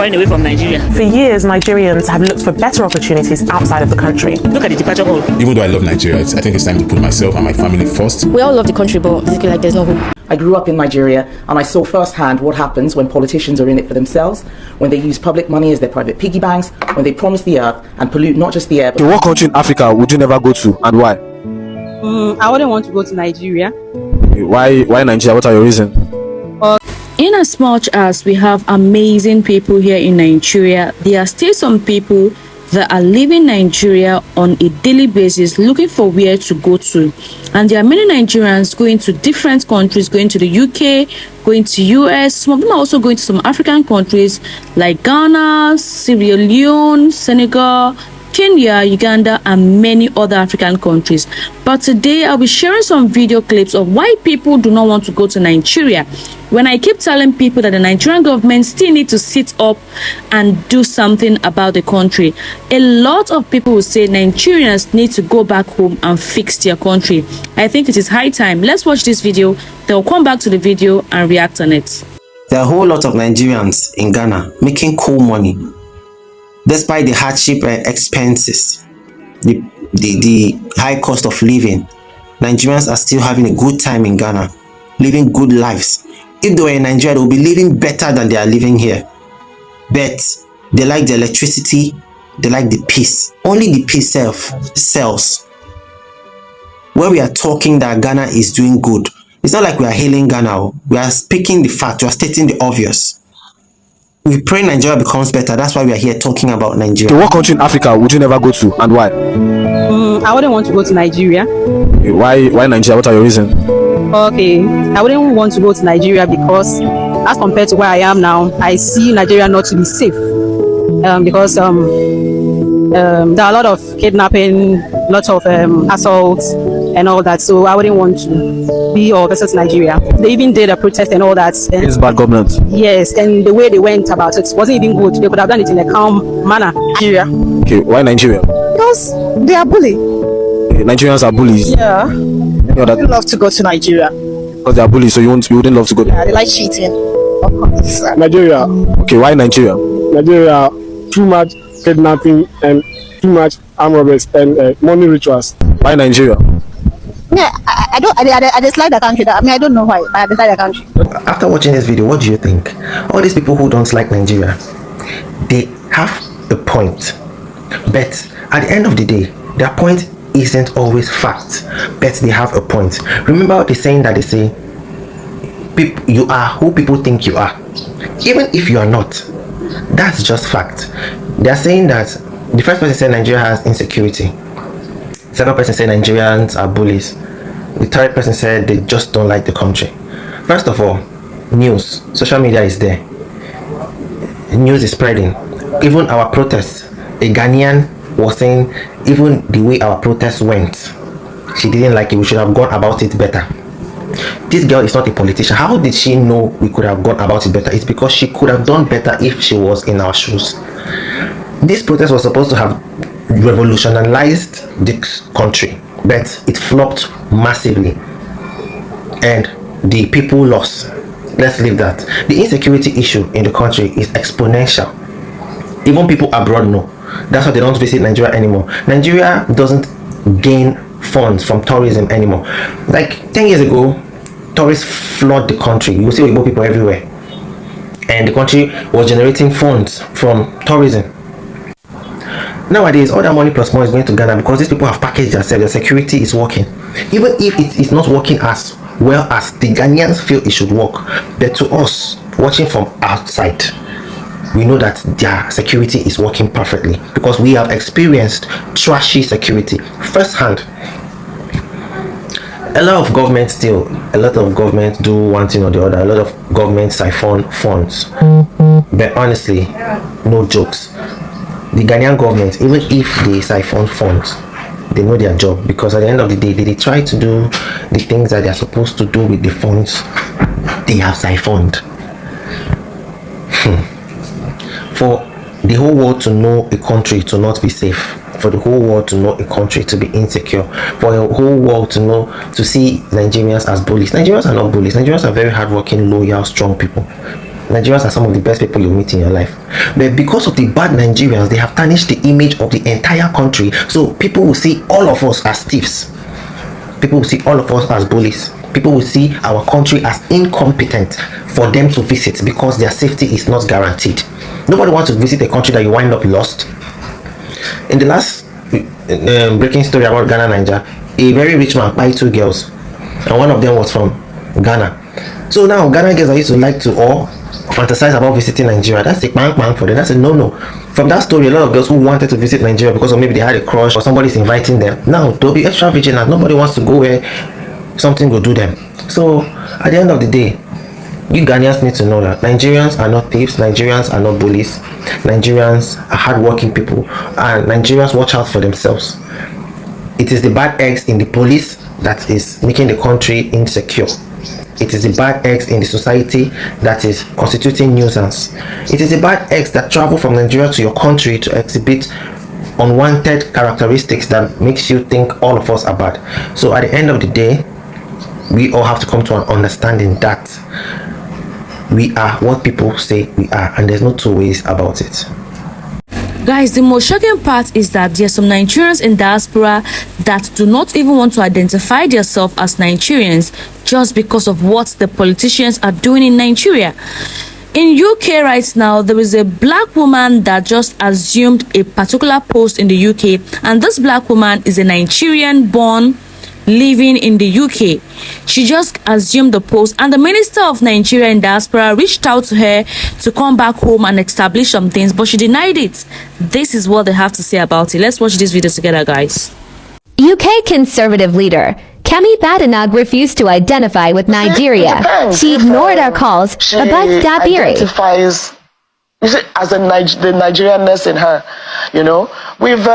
Running away from Nigeria. For years, Nigerians have looked for better opportunities outside of the country. Look at the departure hall. Even though I love Nigeria, I think it's time to put myself and my family first. We all love the country, but basically, like, there's no hope. I grew up in Nigeria and I saw firsthand what happens when politicians are in it for themselves, when they use public money as their private piggy banks, when they promise the earth and pollute not just the air. So what country in Africa would you never go to, and why? I wouldn't want to go to Nigeria. Why Nigeria? What are your reasons? In as much as we have amazing people here in Nigeria, there are still some people that are leaving Nigeria on a daily basis looking for where to go to. And there are many Nigerians going to different countries, going to the UK, going to US. Some of them are also going to some African countries like Ghana, Sierra Leone, Senegal, Kenya, Uganda, and many other African countries. But today I'll be sharing some video clips of why people do not want to go to Nigeria. When I keep telling people that the Nigerian government still need to sit up and do something about the country, a lot of people will say Nigerians need to go back home and fix their country. I think it is high time. Let's watch this video. They'll come back to the video and react on it. There are a whole lot of Nigerians in Ghana making cool money. Despite the hardship and expenses, the high cost of living, Nigerians are still having a good time in Ghana, living good lives. If they were in Nigeria, they would be living better than they are living here. But they like the electricity, they like the peace. Only the peace sells. When we are talking that Ghana is doing good, it's not like we are hailing Ghana. We are speaking the fact, we are stating the obvious. We pray Nigeria becomes better. That's why we are here talking about Nigeria. So what country in Africa would you never go to, and why? I wouldn't want to go to Nigeria. Why Nigeria? What are your reasons? Okay, I wouldn't want to go to Nigeria because, as compared to where I am now, I see Nigeria not to be safe. Because there are a lot of kidnapping, lots of assaults and all that. So I wouldn't want to be or visit Nigeria. They even did a protest and all that. It's bad government. Yes, and the way they went about it wasn't even good. They could have done it in a calm manner. Nigeria. Okay, why Nigeria? Because they are bullies. Nigerians are bullies. Yeah. I would love to go to Nigeria. Because they are bullies, so you wouldn't love to go there? Yeah, they like cheating. Of course. Nigeria. Okay, why Nigeria? Nigeria, too much kidnapping and too much armed robbers and money rituals. Why Nigeria? Yeah, I dislike the country. I don't know why, but I dislike the country. After watching this video, what do you think? All these people who don't like Nigeria, they have a point. But at the end of the day, their point isn't always fact, but they have a point. Remember the saying that they say, you are who people think you are. Even if you are not, that's just fact. They are saying that the first person said Nigeria has insecurity. The second person said Nigerians are bullies. The third person said they just don't like the country. First of all, news, social media is there. News is spreading. Even our protests, a Ghanaian was saying even the way our protest went, she didn't like it. We should have gone about it better. This girl is not a politician. How did she know we could have gone about it better? It's because she could have done better if she was in our shoes. This protest was supposed to have revolutionized this country, but it flopped massively and the people lost. Let's leave that. The insecurity issue in the country is exponential. Even people abroad know. That's why they don't visit Nigeria anymore. Nigeria doesn't gain funds from tourism anymore. Like 10 years ago, tourists flood the country. You see Igbo people everywhere. And the country was generating funds from tourism. Nowadays, all that money plus more is going to Ghana because these people have packaged themselves. Their security is working. Even if it is not working as well as the Ghanaians feel it should work, but to us, watching from outside, we know that their security is working perfectly because we have experienced trashy security firsthand. A lot of governments do one thing or the other. A lot of governments siphon funds. But honestly, no jokes. The Ghanaian government, even if they siphon funds, they know their job because at the end of the day, they try to do the things that they are supposed to do with the funds they have siphoned. For the whole world to know a country to not be safe, for the whole world to know a country to be insecure, for the whole world to see Nigerians as bullies. Nigerians are not bullies. Nigerians are very hardworking, loyal, strong people. Nigerians are some of the best people you meet in your life. But because of the bad Nigerians, they have tarnished the image of the entire country. So people will see all of us as thieves. People will see all of us as bullies. People will see our country as incompetent for them to visit because their safety is not guaranteed. Nobody wants to visit a country that you wind up lost. In the last breaking story about Ghana, Nigeria, a very rich man buy 2 girls, and one of them was from Ghana. So now Ghana girls are used to like to all fantasize about visiting Nigeria. That's a bang for them. That's a no. From that story, a lot of girls who wanted to visit Nigeria because of maybe they had a crush or somebody's inviting them, now they'll be extra vigilant. Nobody wants to go where something will do them. So at the end of the day, you Ghanaians need to know that Nigerians are not thieves, Nigerians are not bullies, Nigerians are hardworking people, and Nigerians watch out for themselves. It is the bad eggs in the police that is making the country insecure. It is the bad eggs in the society that is constituting nuisance. It is the bad eggs that travel from Nigeria to your country to exhibit unwanted characteristics that makes you think all of us are bad. So at the end of the day, we all have to come to an understanding that we are what people say we are, and there's no two ways about it. Guys, the most shocking part is that there are some Nigerians in diaspora that do not even want to identify themselves as Nigerians just because of what the politicians are doing in Nigeria. In UK right now, there is a black woman that just assumed a particular post in the UK, and this black woman is a Nigerian born living in the UK. She just assumed the post, and the Minister of Nigeria in diaspora reached out to her to come back home and establish some things, but she denied it. This is what they have to say about it. Let's watch this video together, guys. UK Conservative leader Kemi Badenoch refused to identify with Nigeria. She ignored our calls about Dabiri. You see, as the Nigerianness in her, you know, we've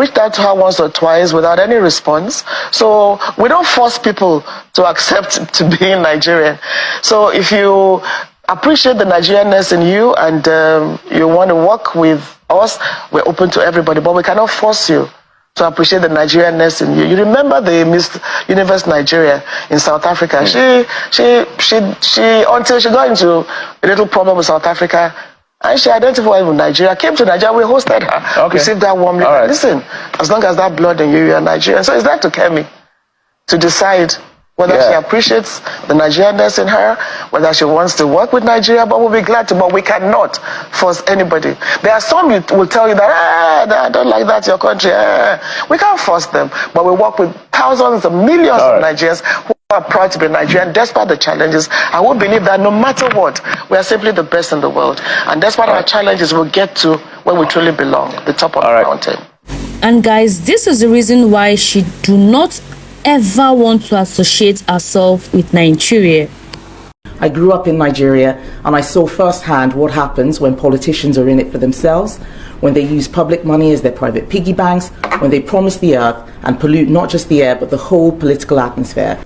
reached out to her once or twice without any response. So we don't force people to accept to being Nigerian. So if you appreciate the Nigerianness in you and you want to work with us, we're open to everybody, but we cannot force you to appreciate the Nigerianness in you. You remember the Miss Universe Nigeria in South Africa? She until she got into a little problem with South Africa, and she identified with Nigeria, came to Nigeria, we hosted her, received her warmly. Right. Listen, as long as that blood in you, you're Nigerian. So it's that to Kemi to decide whether she appreciates the Nigerianness in her, whether she wants to work with Nigeria, but we'll be glad to, but we cannot force anybody. There are some who will tell you that, I don't like that, your country. We can't force them, but we work with thousands of millions of Nigerians who are proud to be Nigerian despite the challenges. I would believe that no matter what, we are simply the best in the world. And despite our challenges, we'll get to where we truly belong, the top of the mountain. And guys, this is the reason why she do not ever want to associate herself with Nigeria. I grew up in Nigeria, and I saw firsthand what happens when politicians are in it for themselves, when they use public money as their private piggy banks, when they promise the earth and pollute not just the air but the whole political atmosphere.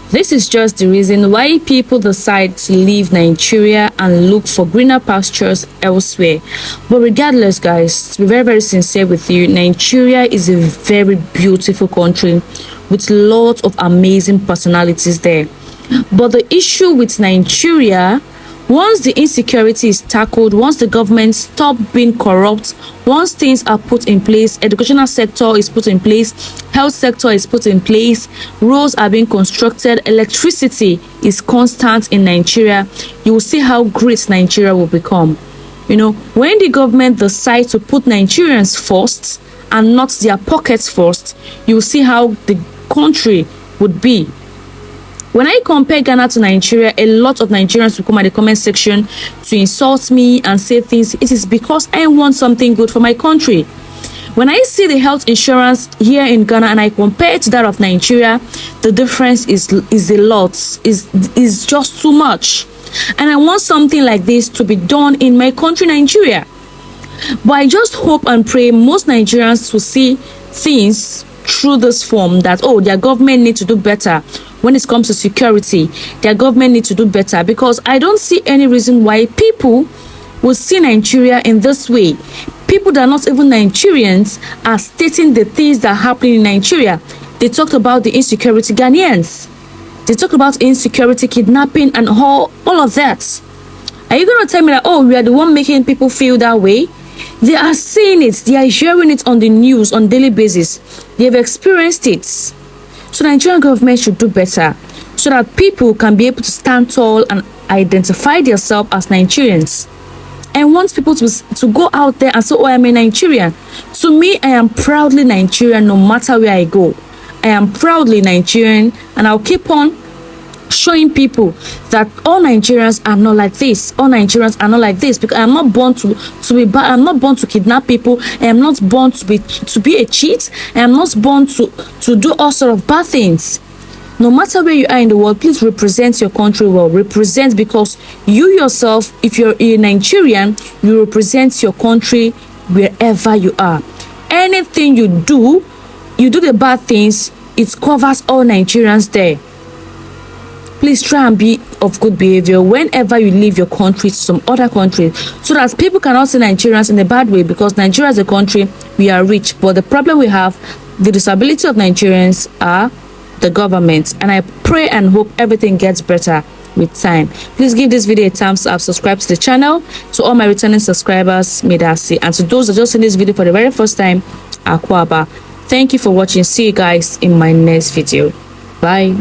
This is just the reason why people decide to leave Nigeria and look for greener pastures elsewhere. But regardless, guys, to be very, very sincere with you, Nigeria is a very beautiful country with lots of amazing personalities there. But the issue with Nigeria, once the insecurity is tackled, once the government stop being corrupt, once things are put in place, educational sector is put in place, health sector is put in place, roads are being constructed, electricity is constant in Nigeria, you will see how great Nigeria will become. You know, when the government decides to put Nigerians first and not their pockets first, you will see how the country would be. When I compare Ghana to Nigeria, a lot of Nigerians will come at the comment section to insult me and say things. It is because I want something good for my country. When I see the health insurance here in Ghana and I compare it to that of Nigeria, the difference is a lot, is just too much. And I want something like this to be done in my country, Nigeria. But I just hope and pray most Nigerians will see things through this form that, oh, their government need to do better when it comes to security. Their government need to do better, because I don't see any reason why people will see Nigeria in this way. People that are not even Nigerians are stating the things that are happening in Nigeria. They talked about the insecurity Ghanaians. They talked about insecurity, kidnapping, and all of that. Are you going to tell me that, oh, we are the one making people feel that way? They are seeing it. They are hearing it on the news on daily basis. They have experienced it. So the Nigerian government should do better so that people can be able to stand tall and identify themselves as Nigerians. I want people to go out there and say, oh, I'm a Nigerian. To me, I am proudly Nigerian no matter where I go. I am proudly Nigerian, and I'll keep on showing people that all Nigerians are not like this. All Nigerians are not like this, because I am not born to be bad. I'm not born to kidnap people. I am not born to be a cheat. I am not born to do all sort of bad things. No matter where you are in the world, please represent your country well. Represent, because you yourself, if you're a Nigerian, you represent your country wherever you are. Anything you do the bad things, it covers all Nigerians there. Please try and be of good behavior whenever you leave your country to some other country, so that people cannot see Nigerians in a bad way, because Nigeria is a country, we are rich, but the problem we have, the disability of Nigerians are the government. And I pray and hope everything gets better with time. Please give this video a thumbs up, subscribe to the channel. To all my returning subscribers, Medasi, and to those that just seen this video for the very first time, Akwaba. Thank you for watching. See you guys in my next video. Bye.